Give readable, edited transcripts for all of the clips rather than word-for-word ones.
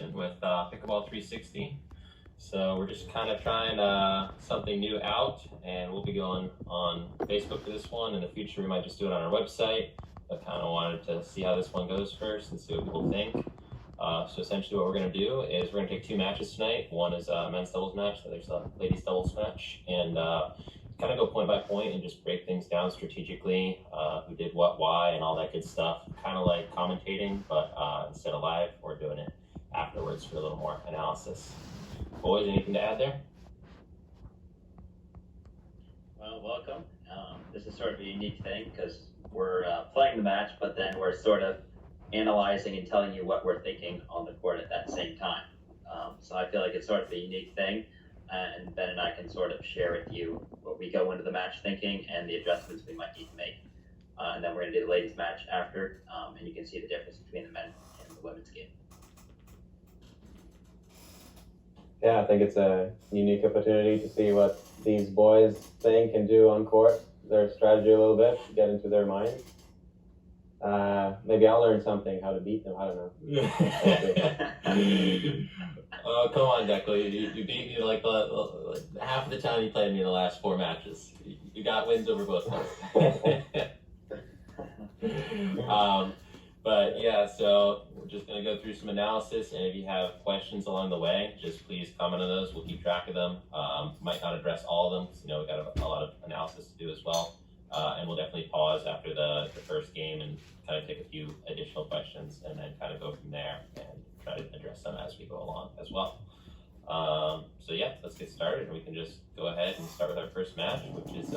with Pickleball360. So we're just kind of trying something new out, and we'll be going on Facebook for this one. In the future, we might just do it on our website. I kind of wanted to see how this one goes first and see what people think. So essentially what we're going to do is we're going to take two matches tonight. One is a men's doubles match, the other's a ladies doubles match, and kind of go point by point and just break things down strategically, who did what, why, and all that good stuff. Kind of like commentating, but instead of live, we're doing it afterwards for a little more analysis. Boys, anything to add there? Well, welcome. This is sort of a unique thing because we're playing the match, but then we're sort of analyzing and telling you what we're thinking on the court at that same time. So I feel like it's sort of a unique thing, and Ben and I can sort of share with you what we go into the match thinking and the adjustments we might need to make. And then we're going to do the ladies match after, and you can see the difference between the men and the women's game. Yeah, I think it's a unique opportunity to see what these boys think and do on court, their strategy a little bit, get into their minds. Maybe I'll learn something, how to beat them, I don't know. Oh, come on, Declan. You beat me like half of the time you played me in the last 4 matches. You got wins over both times. But yeah, so we're just going to go through some analysis, and if you have questions along the way, just please comment on those. We'll keep track of them. Might not address all of them because, we got a lot of analysis to do as well. And we'll definitely pause after the first game and kind of take a few additional questions and then kind of go from there and try to address them as we go along as well. So yeah, let's get started, and we can just go ahead and start with our first match, which is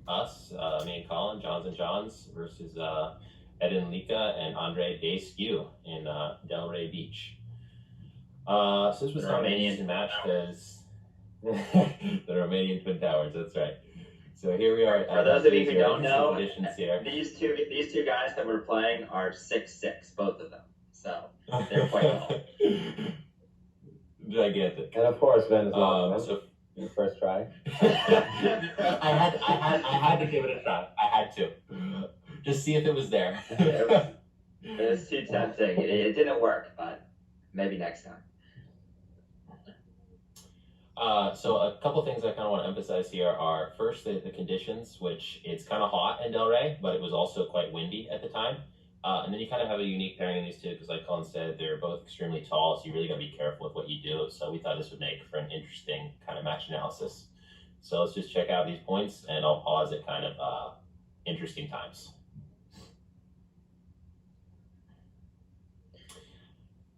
us, me and Collin, Johns versus Ed and Lika and Andre Descu in Delray Beach. So this was a Romanian match because the Romanian Twin Towers, that's right. So here we are. For those of you who don't know, here. these two guys that we're playing are 6'6", both of them. So they're quite tall. Gigantic. And of course, Ben is long. So your first try. I had to give it a try. I had to. Just see if it was there. It was too tempting. It didn't work, but maybe next time. So a couple things I kind of want to emphasize here are first the conditions, which it's kind of hot in Delray, but it was also quite windy at the time. And then you kind of have a unique pairing in these two because, like Collin said, they're both extremely tall, so you really got to be careful with what you do. So we thought this would make for an interesting kind of match analysis. So let's just check out these points, and I'll pause at kind of interesting times.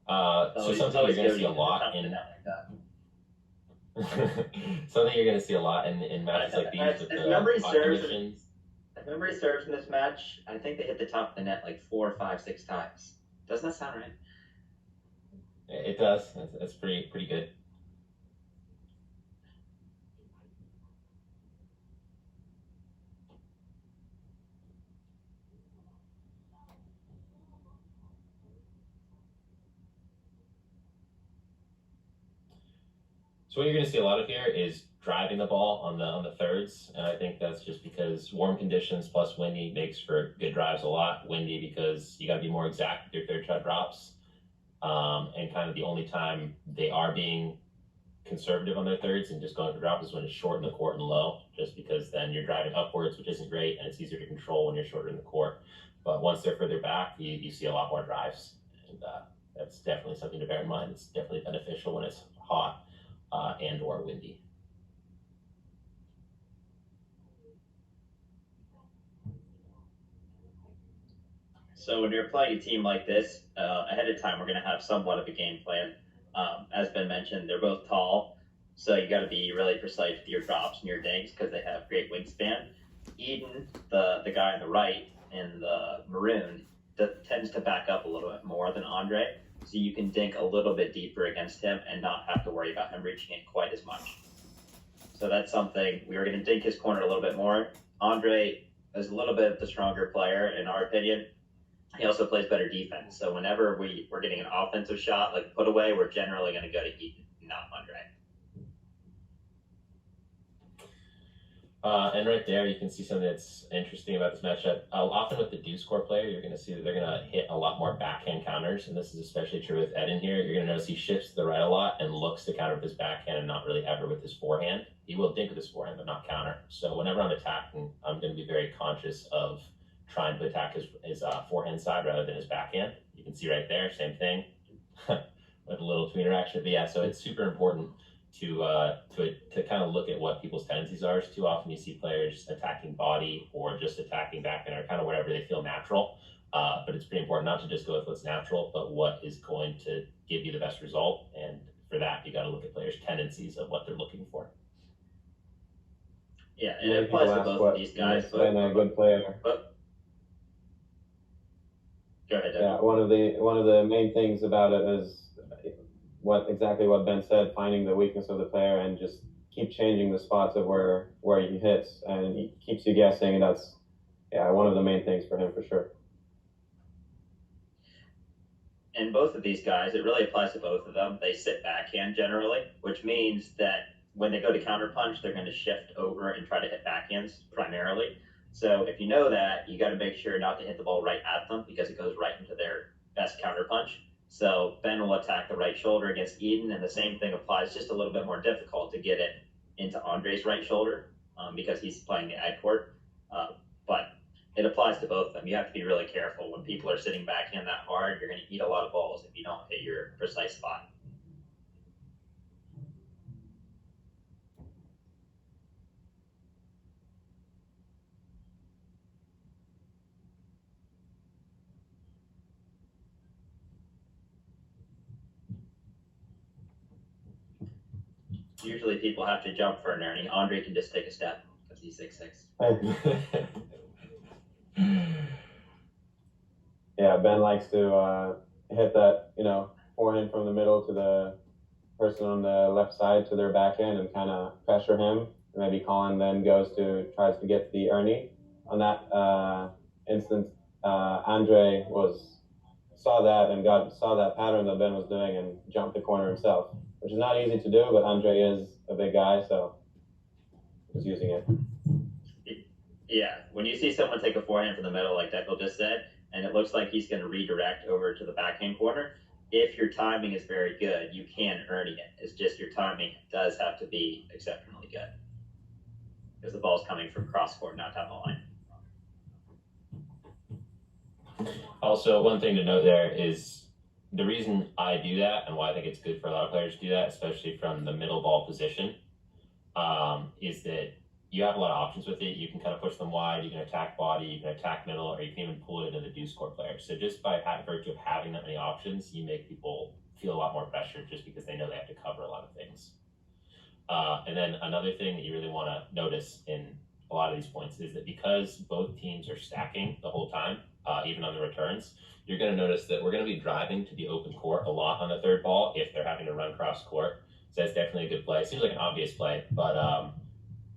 So something you're going to see a lot in something you're going to see a lot in matches like these with the hot conditions. If memory serves in this match, I think they hit the top of the net like 4, 5, 6 times. Doesn't that sound right? It does. That's pretty good. So what you're going to see a lot of here is driving the ball on the thirds, and I think that's just because warm conditions plus windy makes for good drives a lot. Windy because you got to be more exact with your third shot drops, and kind of the only time they are being conservative on their thirds and just going for drop is when it's short in the court and low, just because then you're driving upwards, which isn't great, and it's easier to control when you're shorter in the court. But once they're further back, you see a lot more drives, and that's definitely something to bear in mind. It's definitely beneficial when it's hot and or windy. So when you're playing a team like this, ahead of time, we're going to have somewhat of a game plan. As Ben mentioned, they're both tall, so you got to be really precise with your drops and your dinks because they have great wingspan. Eden, the guy on the right in the maroon, tends to back up a little bit more than Andre, so you can dink a little bit deeper against him and not have to worry about him reaching it quite as much. So that's something, we were going to dink his corner a little bit more. Andre is a little bit the stronger player, in our opinion. He also plays better defense. So whenever we're getting an offensive shot, like put away, we're generally going to go to Eden, not Andre. And right there, you can see something that's interesting about this matchup. Often with the deuce score player, you're going to see that they're going to hit a lot more backhand counters, and this is especially true with Eden here. You're going to notice he shifts to the right a lot and looks to counter with his backhand and not really ever with his forehand. He will dink with his forehand, but not counter. So whenever I'm attacking, I'm going to be very conscious of trying to attack his forehand side rather than his backhand. You can see right there, same thing with a little tweener action. But yeah, so it's super important to kind of look at what people's tendencies are. Too often you see players attacking body or just attacking backhand or kind of wherever they feel natural. But it's pretty important not to just go with what's natural, but what is going to give you the best result. And for that, you got to look at players' tendencies of what they're looking for. Yeah, and it applies to both of these guys. But a good player. Go ahead, Doug. Yeah, one of the main things about it is exactly what Ben said, finding the weakness of the player and just keep changing the spots of where he hits, and he keeps you guessing, and that's one of the main things for him for sure. And both of these guys, it really applies to both of them. They sit backhand generally, which means that when they go to counterpunch, they're going to shift over and try to hit backhands primarily. So if you know that, you got to make sure not to hit the ball right at them because it goes right into their best counterpunch. So Ben will attack the right shoulder against Eden, and the same thing applies, just a little bit more difficult to get it into Andre's right shoulder because he's playing the ad court. But it applies to both of them. You have to be really careful. When people are sitting backhand that hard, you're going to eat a lot of balls if you don't hit your precise spot. Usually people have to jump for an erne. Andre can just take a step because he's 6'6". Yeah, Ben likes to hit that, forehand from the middle to the person on the left side to their backhand and kind of pressure him. Maybe Collin then tries to get the erne. On that instance, Andre saw that pattern that Ben was doing and jumped the corner himself, which is not easy to do, but Andre is a big guy, so he's using it. Yeah, when you see someone take a forehand from the middle, like Deckel just said, and it looks like he's going to redirect over to the backhand corner, if your timing is very good, you can erne it. It's just your timing does have to be exceptionally good because the ball's coming from cross court, not down the line. Also, one thing to note there is the reason I do that and why I think it's good for a lot of players to do that, especially from the middle ball position, is that you have a lot of options with it. You can kind of push them wide, you can attack body, you can attack middle, or you can even pull it into the deuce score player. So just by virtue of having that many options, you make people feel a lot more pressure just because they know they have to cover a lot of things. And then another thing that you really want to notice in a lot of these points is that because both teams are stacking the whole time, even on the returns, you're going to notice that we're going to be driving to the open court a lot on the third ball if they're having to run cross court. So that's definitely a good play. It seems like an obvious play, but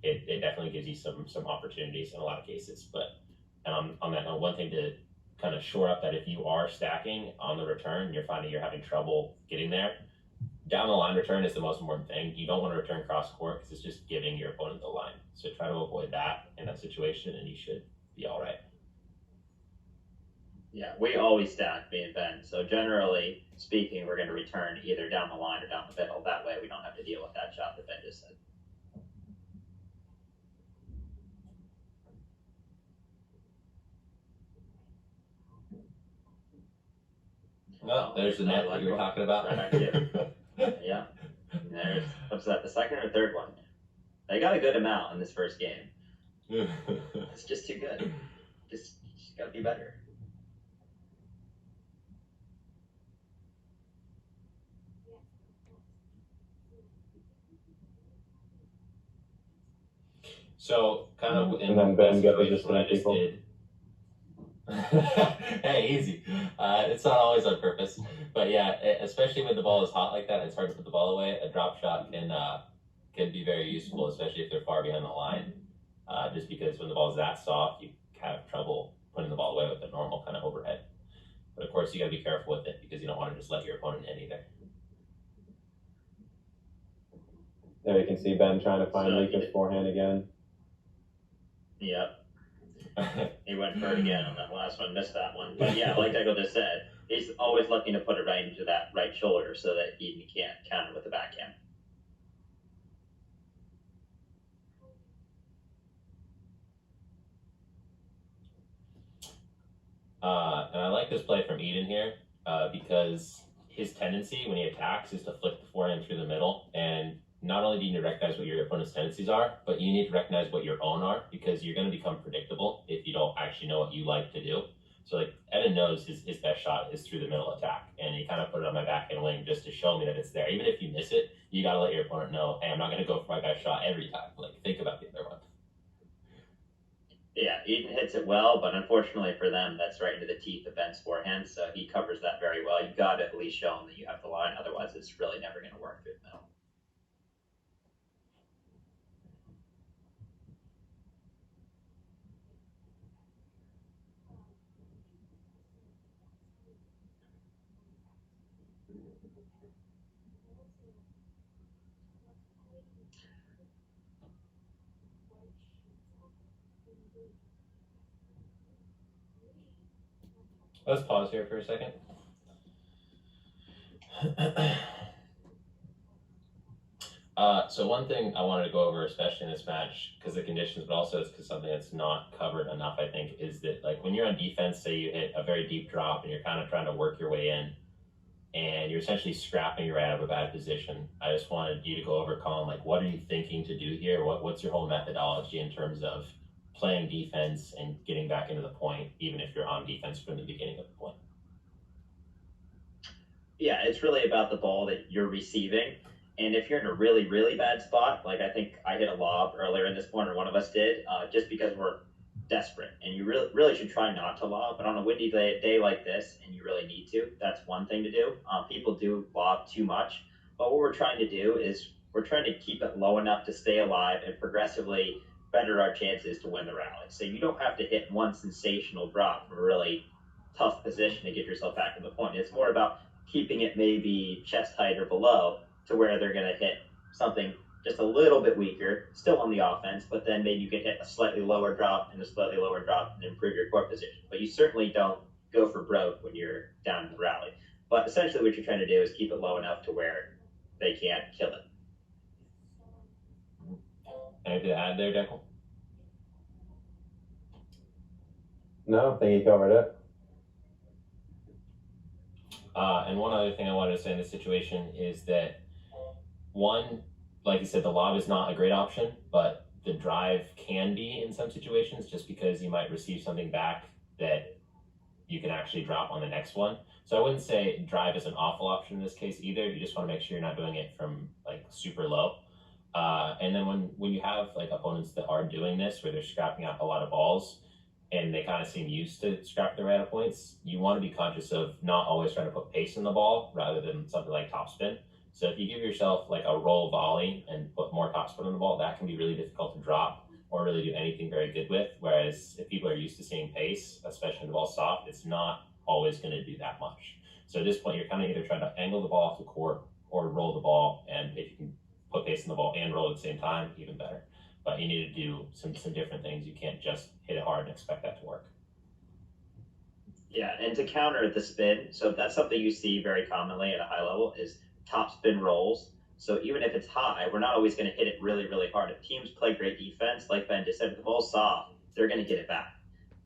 it definitely gives you some opportunities in a lot of cases. But on that note, one thing to kind of shore up that if you are stacking on the return, you're finding you're having trouble getting there, down the line return is the most important thing. You don't want to return cross court because it's just giving your opponent the line. So try to avoid that in that situation and you should be all right. Yeah, we always stack, me and Ben. So generally speaking, we're going to return either down the line or down the middle. That way we don't have to deal with that shot that Ben just said. No, there's the net that you were talking about. Yeah. What's that, the second or third one? They got a good amount in this first game. It's just too good. Just got to be better. So, kind of and then Ben got the what I just did. Hey, easy. It's not always on purpose, but yeah, especially when the ball is hot like that, it's hard to put the ball away. A drop shot can be very useful, especially if they're far behind the line. Just because when the ball is that soft, you have trouble putting the ball away with a normal kind of overhead. But of course, you got to be careful with it because you don't want to just let your opponent in either. There you can see Ben trying to find Lika's forehand again. Yep. He went for it again on that last one, missed that one. But yeah, like Deco just said, he's always looking to put it right into that right shoulder so that Eden can't counter with the backhand. And I like this play from Eden here because his tendency when he attacks is to flick the forehand through the middle. And not only do you need to recognize what your opponent's tendencies are, but you need to recognize what your own are, because you're going to become predictable if you don't actually know what you like to do. So like Evan knows his best shot is through the middle attack, and he kind of put it on my backhand wing just to show me that it's there. Even if you miss it, you got to let your opponent know, hey, I'm not going to go for my best shot every time. Like, think about the other one. Yeah, Eden hits it well, but unfortunately for them, that's right into the teeth of Ben's forehand, so he covers that very well. You got to at least show him that you have the line, otherwise it's really never going to work through the middle. Let's pause here for a second. So one thing I wanted to go over, especially in this match, because the conditions, but also it's because something that's not covered enough, I think, is that like when you're on defense, say you hit a very deep drop and you're kind of trying to work your way in, and you're essentially scrapping your way out of a bad position. I just wanted you to go over, Collin, like what are you thinking to do here? What's your whole methodology in terms of playing defense and getting back into the point, even if you're on defense from the beginning of the point? Yeah, it's really about the ball that you're receiving. And if you're in a really, really bad spot, like I think I hit a lob earlier in this point, or one of us did, just because we're desperate, and you really should try not to lob. But on a windy day like this, and you really need to, that's one thing to do. People do lob too much, but what we're trying to do is we're trying to keep it low enough to stay alive and progressively better our chances to win the rally. So you don't have to hit one sensational drop from a really tough position to get yourself back in the point. It's more about keeping it maybe chest height or below to where they're going to hit something just a little bit weaker, still on the offense, but then maybe you can hit a slightly lower drop and a slightly lower drop and improve your court position. But you certainly don't go for broke when you're down in the rally. But essentially what you're trying to do is keep it low enough to where they can't kill it. Anything to add there, Declan? No, I think he covered it. And one other thing I wanted to say in this situation is that, one, like you said, the lob is not a great option, but the drive can be in some situations, just because you might receive something back that you can actually drop on the next one. So I wouldn't say drive is an awful option in this case either. You just want to make sure you're not doing it from like super low. And then when you have like opponents that are doing this, where they're scrapping out a lot of balls, and they kind of seem used to scrap their out of points, you want to be conscious of not always trying to put pace in the ball rather than something like topspin. So if you give yourself like a roll volley and put more topspin on the ball, that can be really difficult to drop or really do anything very good with. Whereas if people are used to seeing pace, especially when the ball's soft, it's not always going to do that much. So at this point, you're kind of either trying to angle the ball off the court or roll the ball, and if you can put pace in the ball and roll at the same time, even better. But you need to do some different things. You can't just hit it hard and expect that to work. Yeah, and to counter the spin, so that's something you see very commonly at a high level is top spin rolls. So even if it's high, we're not always going to hit it really, really hard. If teams play great defense, like Ben just said, if the ball's soft, they're going to get it back.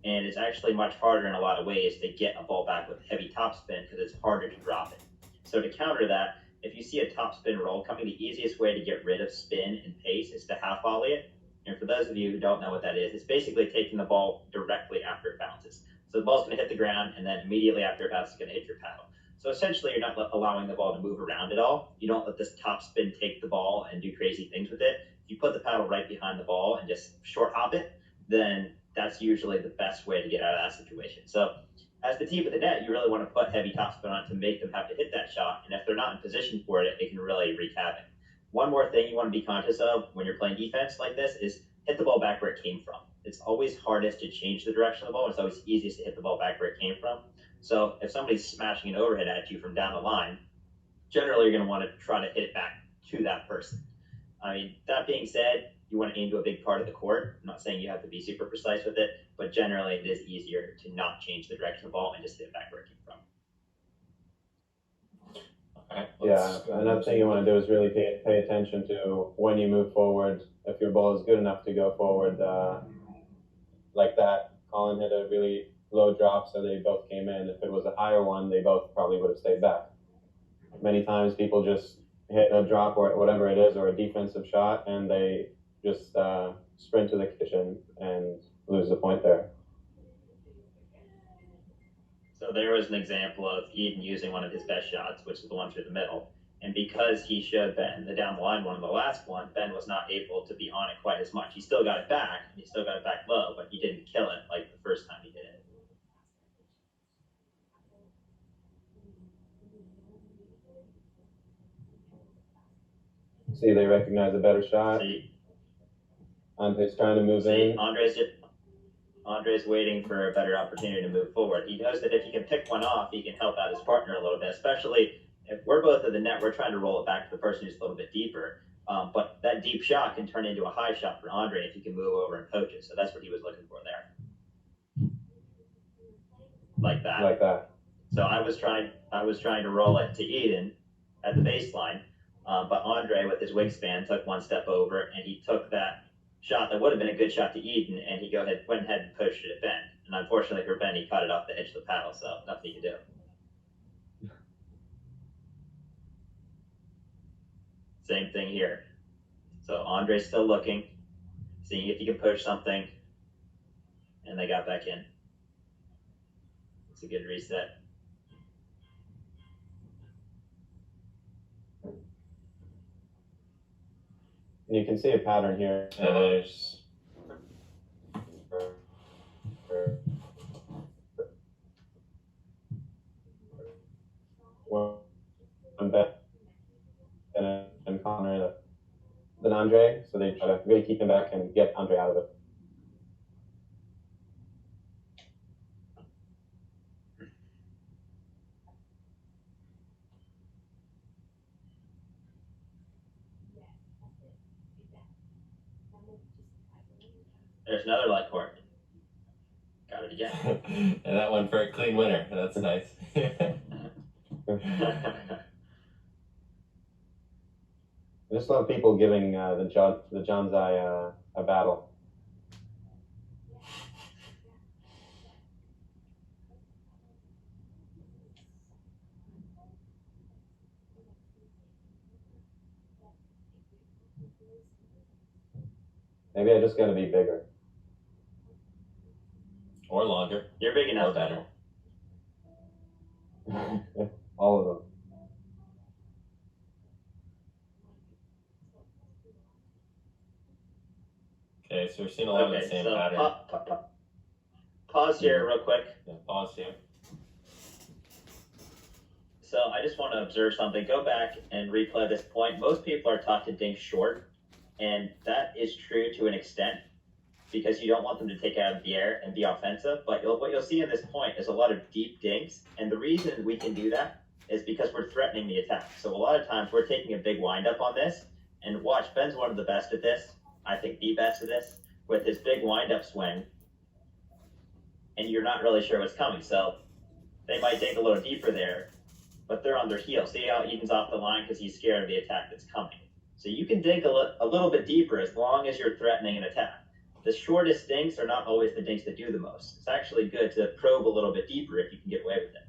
And it's actually much harder in a lot of ways to get a ball back with heavy topspin because it's harder to drop it. So to counter that, if you see a topspin roll coming, the easiest way to get rid of spin and pace is to half volley it. And for those of you who don't know what that is, it's basically taking the ball directly after it bounces. So the ball's going to hit the ground, and then immediately after it bounces, it's going to hit your paddle. So essentially, you're not allowing the ball to move around at all. You don't let this top spin take the ball and do crazy things with it. If you put the paddle right behind the ball and just short hop it, then that's usually the best way to get out of that situation. So as the team at the net, you really want to put heavy topspin on to make them have to hit that shot. And if they're not in position for it, it can really wreak havoc. One more thing you want to be conscious of when you're playing defense like this is hit the ball back where it came from. It's always hardest to change the direction of the ball. It's always easiest to hit the ball back where it came from. So if somebody's smashing an overhead at you from down the line, generally you're going to want to try to hit it back to that person. I mean, that being said, you want to aim to a big part of the court. I'm not saying you have to be super precise with it, but generally it is easier to not change the direction of the ball and just hit it back where it came from. Alright, Yeah, another thing you want to do is really pay attention to when you move forward. If your ball is good enough to go forward, like that, Collin hit a really low drop, so they both came in. If it was a higher one, they both probably would have stayed back. Many times people just hit a drop or whatever it is, or a defensive shot, and they just sprint to the kitchen and lose the point there. So there was an example of Eden using one of his best shots, which is the one through the middle. And because he showed Ben the down the line one, the last one, Ben was not able to be on it quite as much. He still got it back, and he still got it back low, but he didn't kill it like the first time he did it. See, they recognize a better shot. See, Andre's trying to move in. Andre's waiting for a better opportunity to move forward. He knows that if he can pick one off, he can help out his partner a little bit, especially if we're both at the net, we're trying to roll it back to the person who's a little bit deeper. But that deep shot can turn into a high shot for Andre if he can move over and poach it. So that's what he was looking for there. Like that. Like that. So I was trying to roll it to Eden at the baseline, but Andre with his wingspan took one step over, and he took that shot that would have been a good shot to Eden, and he went ahead and poached it at Ben. And unfortunately for Ben, he caught it off the edge of the paddle, so nothing he could do. Same thing here. So Andre's still looking, seeing if he can push something, and they got back in. It's a good reset. And you can see a pattern here. There's one bet and Connor than Andre, so they try to really keep him back and get Andre out of it. There's another light court. Got it again. and that one for a clean winner. That's nice. I just love people giving the Janzai a battle. Maybe I just gotta be bigger. Or longer. You're big enough, Or better. All of them. Okay, so we're seeing a lot of the same pattern. Pause here real quick. Yeah, pause here. So I just want to observe something. Go back and replay this point. Most people are taught to dink short, and that is true to an extent because you don't want them to take it out of the air and be offensive. But what you'll see in this point is a lot of deep dinks, and the reason we can do that is because we're threatening the attack. So a lot of times we're taking a big windup on this, and watch, Ben's one of the best at this. I think the best at this, with his big windup swing, and you're not really sure what's coming. So they might dig a little deeper there, but they're on their heel. See how Eden's off the line because he's scared of the attack that's coming. So you can dig a little bit deeper as long as you're threatening an attack. The shortest dinks are not always the dinks that do the most. It's actually good to probe a little bit deeper if you can get away with it.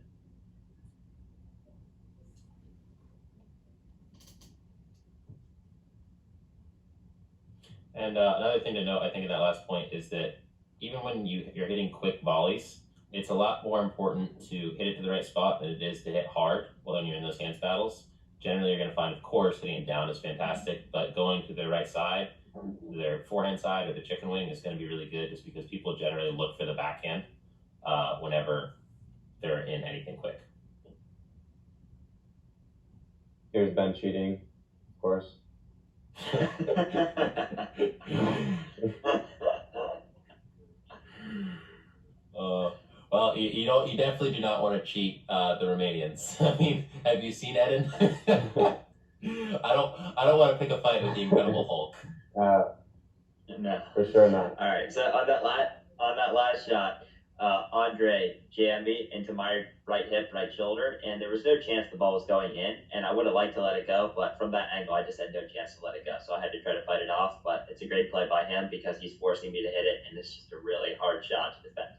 And another thing to note, I think, in that last point is that even when you're hitting quick volleys, it's a lot more important to hit it to the right spot than it is to hit hard when you're in those hands battles. Generally, you're going to find, of course, hitting it down is fantastic, but going to the right side, their forehand side or the chicken wing is going to be really good just because people generally look for the backhand whenever they're in anything quick. Here's Ben cheating, of course. Well, you definitely do not want to cheat the Romanians. I mean, have you seen Eden? I I don't want to pick a fight with the Incredible Hulk. No. For sure not. All right. So on that last shot, Andre jammed me into my right hip, right shoulder, and there was no chance the ball was going in. And I would have liked to let it go, but from that angle, I just had no chance to let it go. So I had to try to fight it off. But it's a great play by him because he's forcing me to hit it, and it's just a really hard shot to defend.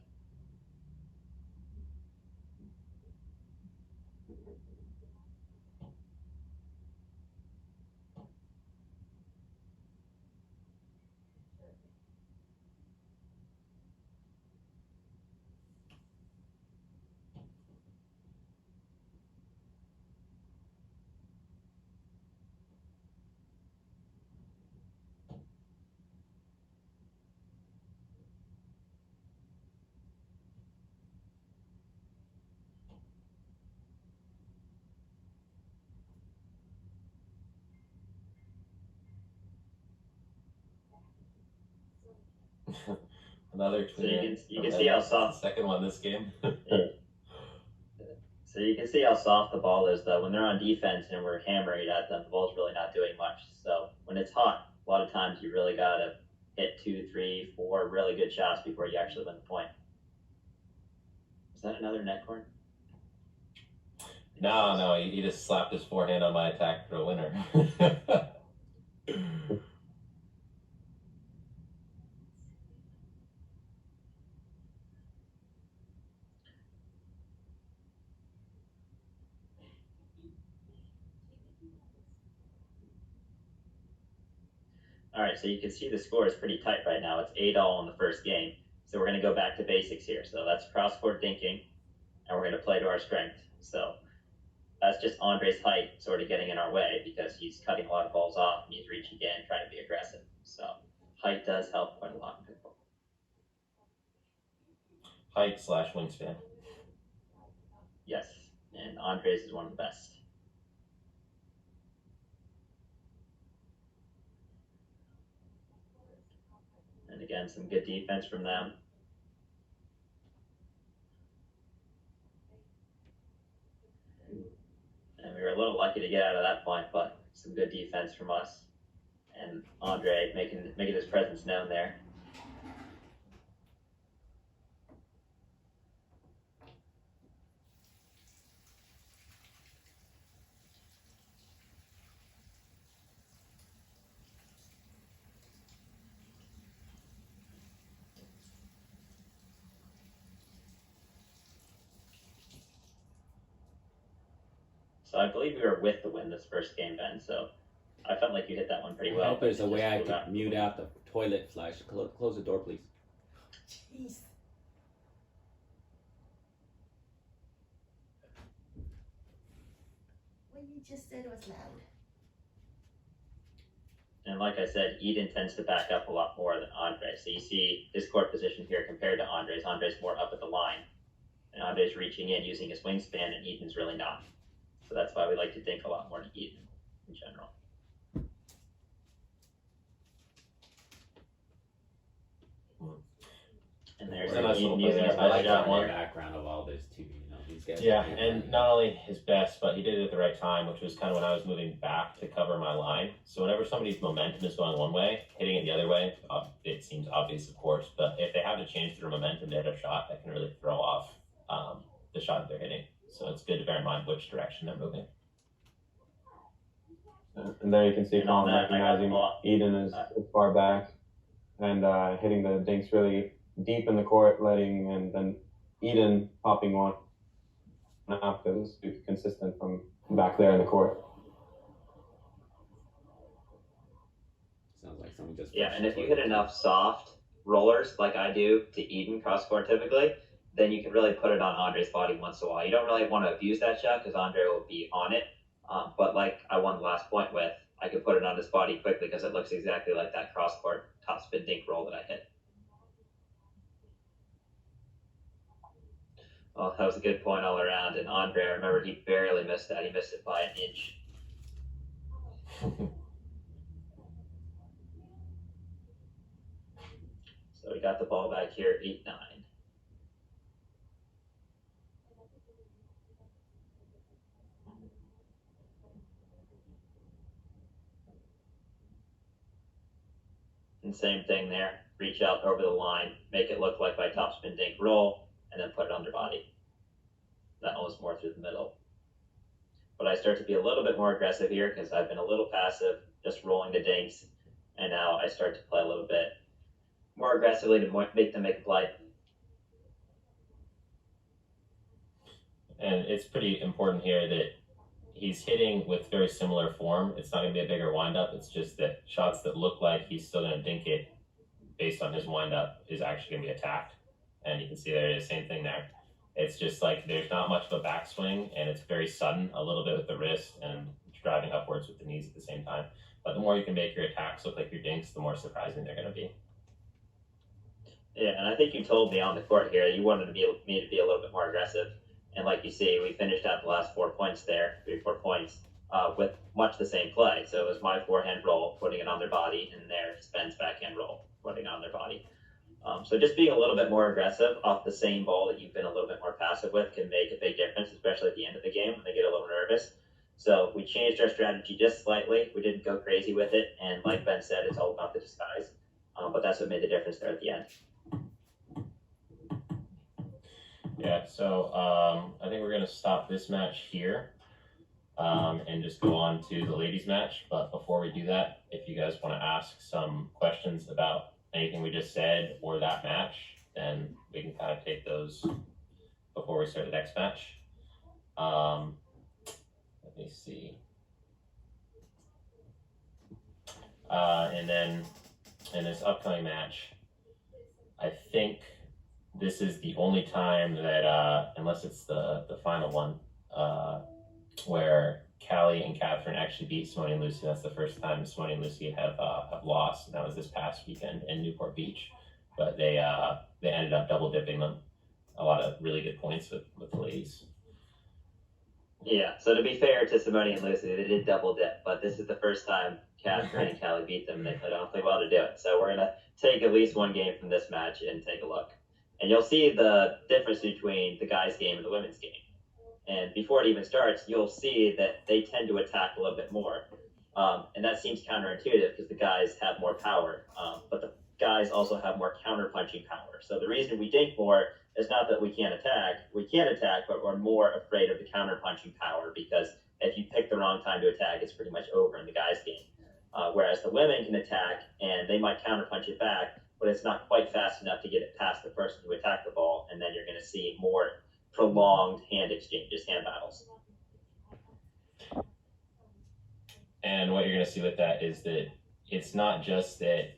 Another So tweener. you can see how soft. Second one this game. So you can see how soft the ball is, though. When they're on defense and we're hammering it at them, the ball's really not doing much. So when it's hot, a lot of times you really gotta hit 2, 3, 4 really good shots before you actually win the point. Is that another net corner? No, he just slapped his forehand on my attack for a winner. All right, so you can see the score is pretty tight right now. It's 8-all in the first game. So we're going to go back to basics here. So that's cross-court dinking, and we're going to play to our strength. So that's just Andre's height sort of getting in our way because he's cutting a lot of balls off and he's reaching in, trying to be aggressive. So height does help quite a lot in pickleball. Height / wingspan. Yes, and Andres is one of the best. And again, some good defense from them. And we were a little lucky to get out of that point, but some good defense from us. And Andre making his presence known there. So I believe we were with the win this first game, Ben. So I felt like you hit that one pretty well. I hope there's a way I Just can mute out the toilet flush. Close the door, please. Jeez. What you just said was loud. And like I said, Eden tends to back up a lot more than Andre. So you see his court position here compared to Andre's. Andre's more up at the line. And Andre's reaching in using his wingspan, and Eden's really not. So that's why we like to think a lot more to Eden in general. And there's It's a nice Eden little using play his there. I best like shot that one. here. Background of all this too, these guys. Yeah, and not only his best, but he did it at the right time, which was kind of when I was moving back to cover my line. So whenever somebody's momentum is going one way, hitting it the other way, it seems obvious, of course. But if they have to change their momentum to hit a shot, that can really throw off the shot that they're hitting. So it's good to bear in mind which direction they're moving. And there you can see And on Collin that, I got the recognizing ball. Eden is far back and hitting the dinks really deep in the court, and then Eden popping one out that was consistent from back there in the court. Sounds like someone just. Yeah, flushed and the if you toilet. hit enough soft rollers like I do to Eden cross court typically, then you can really put it on Andre's body once in a while. You don't really want to abuse that shot because Andre will be on it. But like I won the last point with, I could put it on his body quickly because it looks exactly like that cross court top spin dink roll that I hit. Well, that was a good point all around. And Andre, I remember he barely missed that. He missed it by an inch. So we got the ball back here, 8-9. And same thing there. Reach out over the line, make it look like my topspin dink roll, and then put it under body. That one was more through the middle. But I start to be a little bit more aggressive here because I've been a little passive, just rolling the dinks, and now I start to play a little bit more aggressively to make them make a play. And it's pretty important here that he's hitting with very similar form. It's not going to be a bigger windup. It's just that shots that look like he's still going to dink it based on his windup is actually going to be attacked. And you can see there is the same thing there. It's just like there's not much of a backswing, and it's very sudden, a little bit with the wrist and driving upwards with the knees at the same time. But the more you can make your attacks look like your dinks, the more surprising they're going to be. Yeah, and I think you told me on the court here you wanted me to be a little bit more aggressive. And like you see, we finished out the last 4 points there, 3-4 points, with much the same play. So it was my forehand roll, putting it on their body, and their Spen's backhand roll, putting it on their body. So just being a little bit more aggressive off the same ball that you've been a little bit more passive with can make a big difference, especially at the end of the game when they get a little nervous. So we changed our strategy just slightly. We didn't go crazy with it. And like Ben said, it's all about the disguise. But that's what made the difference there at the end. Yeah, so I think we're going to stop this match here and just go on to the ladies' match. But before we do that, if you guys want to ask some questions about anything we just said or that match, then we can kind of take those before we start the next match. Let me see. And then in this upcoming match, I think this is the only time that, unless it's the final one, where Callie and Catherine actually beat Simone and Lucy. That's the first time Simone and Lucy have lost, and that was this past weekend in Newport Beach. But they ended up double dipping them. A lot of really good points with the ladies. Yeah, so to be fair to Simone and Lucy, they did double dip, but this is the first time Catherine and Callie beat them, and they played awfully well to do it. So we're going to take at least one game from this match and take a look. And you'll see the difference between the guys' game and the women's game. And before it even starts, you'll see that they tend to attack a little bit more. And that seems counterintuitive because the guys have more power, but the guys also have more counter-punching power. So the reason we dink more is not that we can't attack. We can attack, but we're more afraid of the counter-punching power because if you pick the wrong time to attack, it's pretty much over in the guys' game. Whereas the women can attack, and they might counter-punch it back, but it's not quite fast enough to get it past the person who attacked the ball, and then you're going to see more prolonged hand exchanges, hand battles. And what you're going to see with that is that it's not just that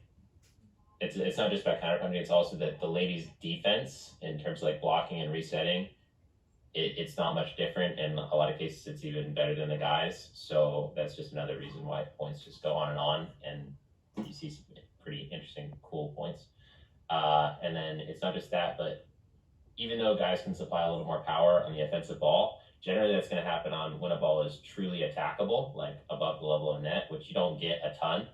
it's not just about counterpunching. It's also that the ladies' defense, in terms of like blocking and resetting, it's not much different. In a lot of cases, it's even better than the guys. So that's just another reason why points just go on, and you see some pretty interesting, cool points. And then it's not just that, but even though guys can supply a little more power on the offensive ball, generally that's going to happen on when a ball is truly attackable, like above the level of net, which you don't get a ton.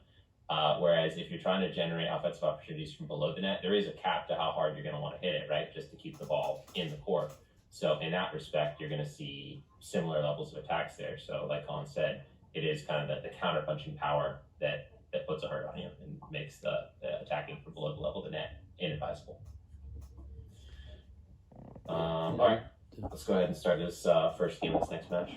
Whereas if you're trying to generate offensive opportunities from below the net, there is a cap to how hard you're going to want to hit it, right? Just to keep the ball in the court. So in that respect, you're going to see similar levels of attacks there. So like Collin said, it is kind of the counter-punching power that puts a hurt on you and makes the attacking from below the level of the net inadvisable. All right, let's go ahead and start this first game of this next match.